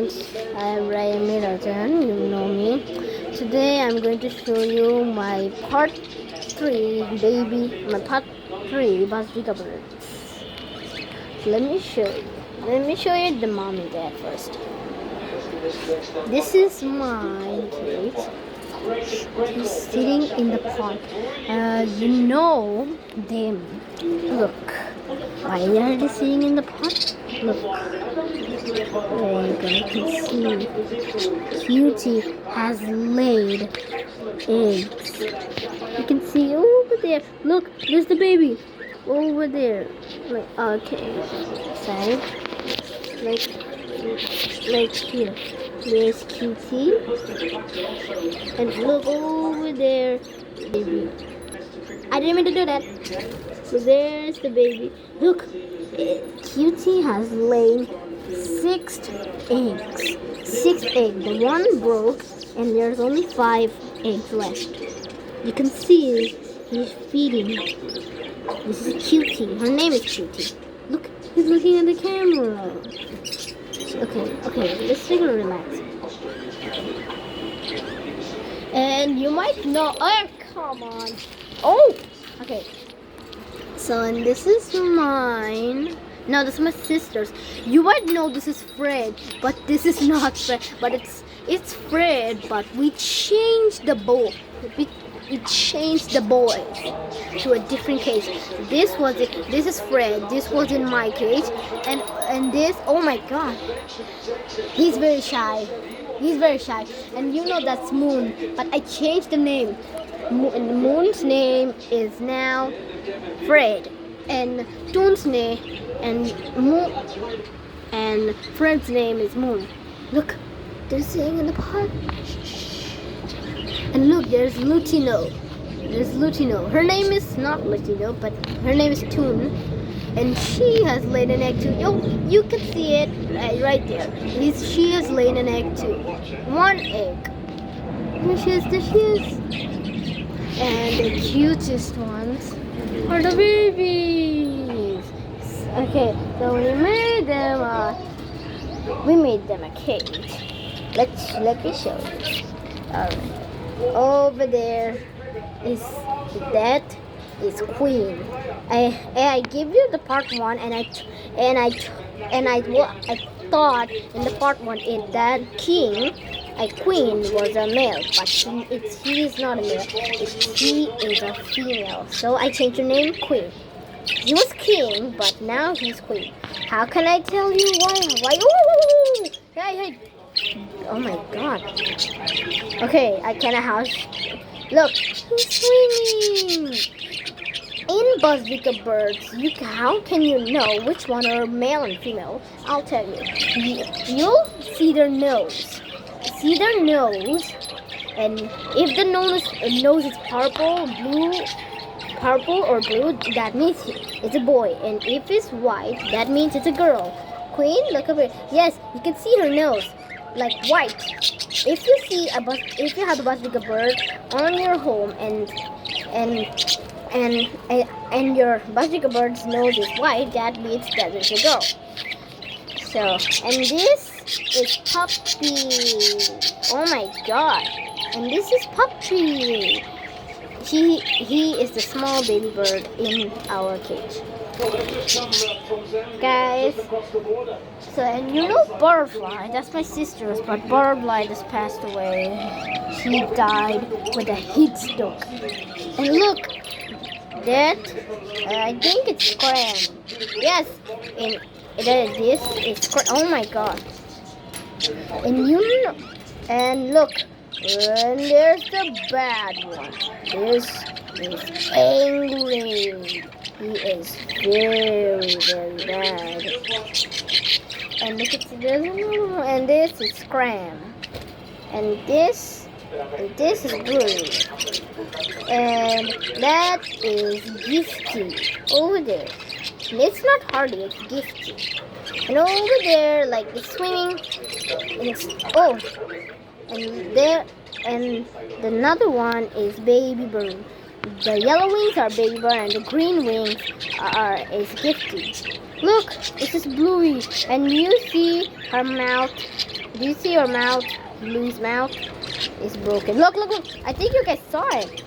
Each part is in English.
friends, I am Ryan Mirajan, you know me. Today I'm going to show you my part 3 Basilica birds. Let me show you. Let me show you the mom and dad first. This is my cage. He's sitting in the pond. You know them. Look. Why are they sitting in the pond? Look. There you can see. Cutie has laid eggs. You can see over there. Look, there's the baby. Over there. Okay. Side. Like here. There's Cutie. And look over there. Baby. I didn't mean to do that. So there's the baby. Look. Cutie has laid 6 eggs. 6 eggs. The one broke and there's only 5 eggs left. You can see he's feeding. This is Cutie. Her name is Cutie. Look, he's looking at the camera. Okay, let's take a relax. And you might know. Oh, come on. Oh, okay. So, and this is mine. No, this is my sister's. You might know this is Fred, but this is not Fred. But it's Fred, but we changed the boy. We changed the boys to a different cage. This was it. This is Fred. This was in my cage, and this. Oh my God, he's very shy. He's very shy, and you know that's Moon. But I changed the name. Moon's name is now Fred, and Toon's name and Fred's name is Moon. Look, they're sitting in the pond. And look, there's Lutino. Her name is not Lutino, but her name is Toon. And she has laid an egg too. Oh, you can see it right there. She has laid an egg too. 1 egg. There she is. And the cutest ones are the babies. Okay, so we made them a cage. Let me show you. Alright. Over there is Queen. I give you the part 1, and I thought in the part 1 that Queen was a male, but he is not a male. He is a female. So I changed her name Queen. He was king, but now he's queen. How can I tell you why? Ooh! Hey! Oh my God. Okay, I can house. Look, he's swimming. In Basilica birds, how can you know which one are male and female? I'll tell you. You'll see their nose. And if the nose is purple or blue, that means it's a boy. And if it's white, that means it's a girl. Queen, look over here. Yes, you can see her nose, like white. If you have a Basilica bird on your home and your Basilica bird's nose is white, that means that is a girl. So, and this is Puppy. Oh my God. And this is Puppy. He is the small baby bird in our cage. Guys, so, and you know Butterfly, that's my sister's, but Butterfly just passed away. He died with a heat stroke. And look, that, I think it's Scram. Yes, and this is Scram. Oh my God. And you know, and look, and there's the bad one. This is angry. He is very, very bad. And look at this. And this is Scram. And this is Blue. And that is Gifty over there. And it's not Hardy, it's Gifty. And over there, like it's swimming. And the another one is Baby Bird. The yellow wings are Baby Bird, and the green wings is Gifty. Look, this is Bluey, and you see her mouth Do you see your mouth? Blue's mouth is broken. Look, look, look. I think you guys saw it.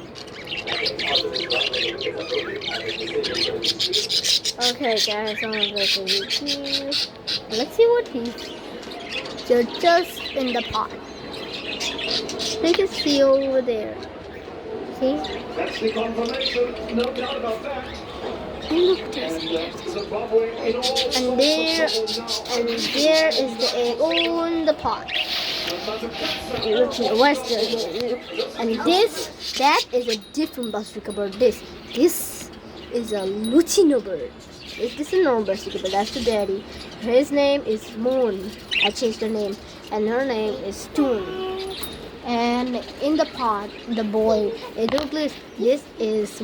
Okay, guys, I'm gonna go to YouTube. Let's see what he's. They're just in the pot. You can see over there. See? That's the confirmation, no doubt about that. And look, there's and there is the egg on the pot. Where's the and that is a different bugrigar bird. This is a Lucino bird. This is a normal bugrigar bird. That's the daddy. His name is Moon. I changed her name, and her name is Toon. And in the pot, the boy, this is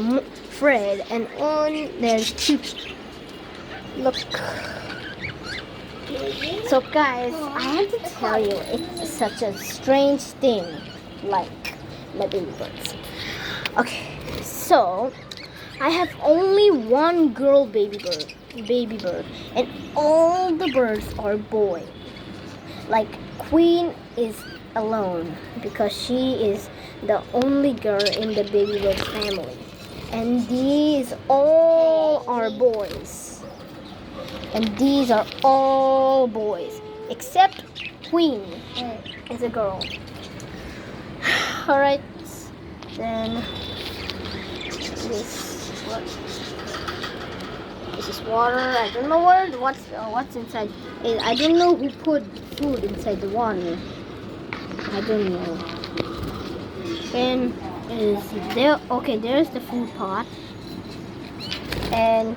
Fred, and on there's two. Look. So guys, I have to tell you, it's such a strange thing, like the baby birds. Okay, so I have only one girl baby bird, and all the birds are boy. Like Queen is alone because she is the only girl in the baby bird family, and these all are boys, and these are all boys except Queen is a girl. All right, then this is water. I don't know what's inside. I don't know who put food inside the water. I don't know. And is there? Okay, there's the food pot. And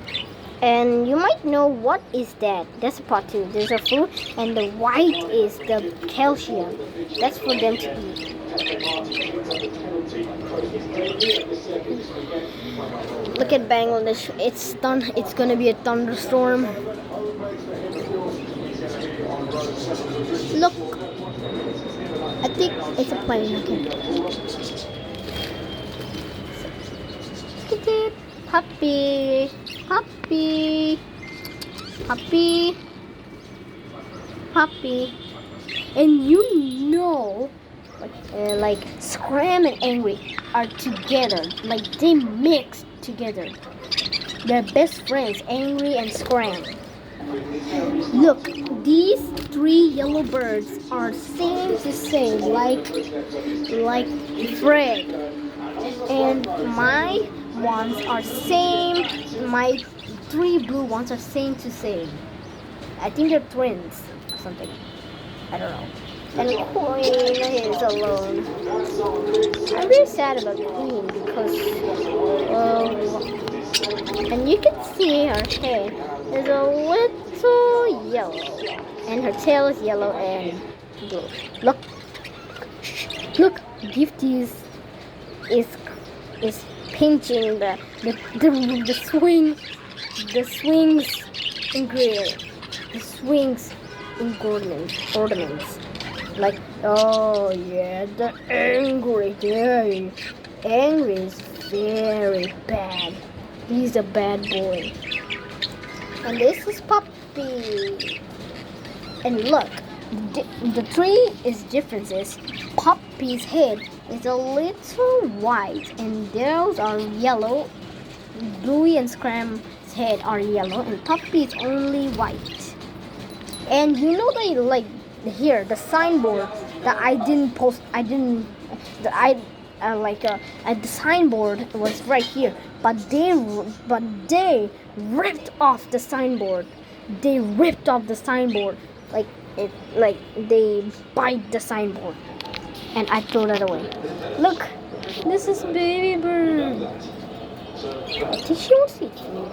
you might know what is that. That's a pot too. There's a food, and the white is the calcium. That's for them to eat. Look at Bangladesh. It's gonna be a thunderstorm. Look. I think it's a plane. Okay. Puppy. And you know, like Scram and Angry are together. Like they mix together. They're best friends, Angry and Scram. Look, these three yellow birds are same to same, like Fred. And my ones are same. My three blue ones are same to same. I think they're twins or something. I don't know. And Queen is alone. I'm very sad about Queen because, and you can see her hair is a little yellow, and her tail is yellow and blue. Look, Gifty is pinching the swings in ornaments. Like, oh yeah, the Angry is very bad. He's a bad boy. And this is Puppy. And look, the three is differences. Puppy's head is a little white, and theirs are yellow. Bluey and Scram's head are yellow, and Puppy's only white. And you know they like here the signboard that I didn't post. The signboard was right here, but they ripped off the signboard. They ripped off the signboard, like they bite the signboard, and I throw that away. Look, this is Baby Bird. I think she wants to eat food.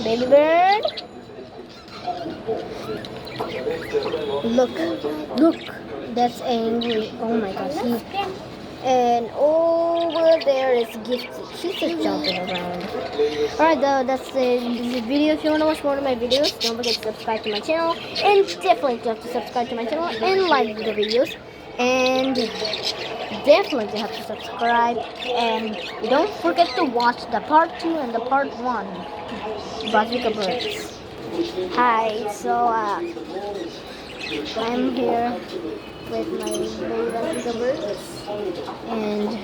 Baby Bird. Look, that's Angry. Oh my gosh, and over there is Gifty. She's just jumping around. Alright, that's this video. If you want to watch more of my videos, don't forget to subscribe to my channel. And definitely have to subscribe to my channel and like the videos. And definitely have to subscribe. And don't forget to watch the part 2 and the part 1. Bugrigar birds. Hi, so I'm here with my baby birds, and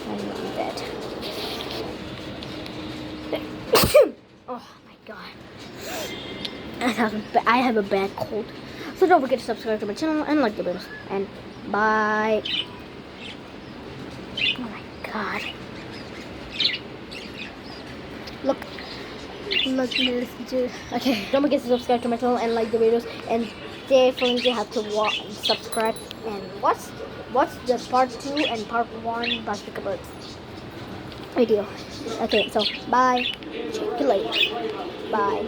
I'm in bed. Oh my god. I have a bad cold. So don't forget to subscribe to my channel and like the videos. And bye. Oh my god. Look, okay, don't forget to subscribe to my channel and like the videos, and definitely have to subscribe and watch the part 2 and part 1 Basket Birds video. Okay, so bye. Check you later. Bye.